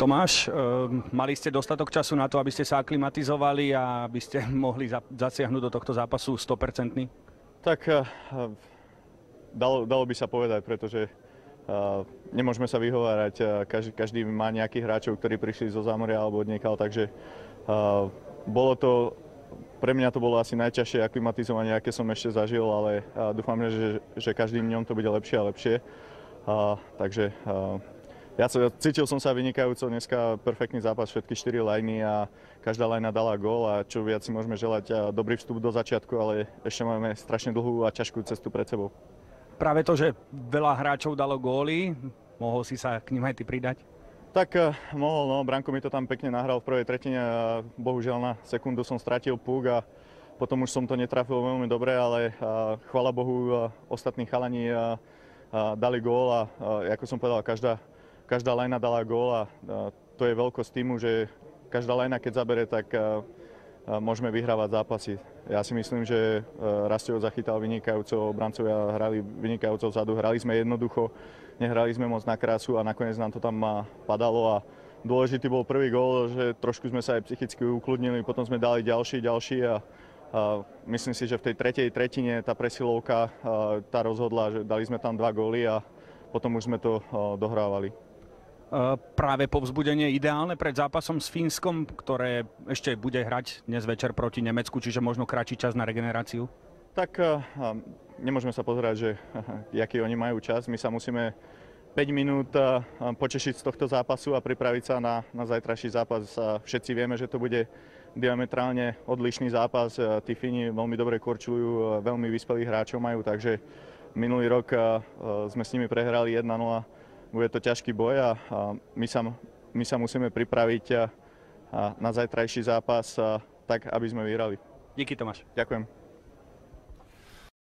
Tomáš, mali ste dostatok času na to, aby ste sa aklimatizovali a aby ste mohli zasiahnuť do tohto zápasu 100%? Tak dalo by sa povedať, pretože nemôžeme sa vyhovárať. Každý má nejakých hráčov, ktorí prišli zo zámoria alebo odniekal, takže pre mňa to bolo asi najťažšie aklimatizovanie, aké som ešte zažil, ale dúfam, že každým dňom to bude lepšie a lepšie. Takže cítil som sa vynikajúco, dneska perfektný zápas, všetky 4 lajny a každá lajna dala gól a čo viac si môžeme želať, dobrý vstup do začiatku, ale ešte máme strašne dlhú a ťažkú cestu pred sebou. Práve to, že veľa hráčov dalo góly, mohol si sa k nim aj ty pridať? Tak mohol, no, Branko mi to tam pekne nahral v prvej tretine a bohužiaľ na sekundu som stratil púk a potom už som to netrafil veľmi dobre, ale chvála Bohu ostatní chalani dali gól a ako som povedal, každá lajna dala gól a to je veľkosť týmu, že každá lajna keď zabere, tak môžeme vyhrávať zápasy. Ja si myslím, že Rastio zachytal vynikajúco, obrancovia hrali vynikajúco vzadu, hrali sme jednoducho, nehrali sme moc na krásu a nakoniec nám to tam padalo a dôležitý bol prvý gól, že trošku sme sa aj psychicky ukludnili, potom sme dali ďalší a myslím si, že v tej tretej tretine tá presilovka tá rozhodla, že dali sme tam 2 góly a potom už sme to dohrávali. Práve povzbudenie ideálne pred zápasom s Fínskom, ktoré ešte bude hrať dnes večer proti Nemecku, čiže možno kratší čas na regeneráciu? Tak nemôžeme sa pozerať, že aký oni majú čas. My sa musíme 5 minút počešiť z tohto zápasu a pripraviť sa na zajtrajší zápas. Všetci vieme, že to bude diametrálne odlišný zápas. Tí Fíni veľmi dobre korčujú, veľmi vyspelých hráčov majú, takže minulý rok sme s nimi prehrali 1-0. Bude to ťažký boj a my sa musíme pripraviť na zajtrajší zápas tak, aby sme vyhrali. Díky, Tomáš. Ďakujem.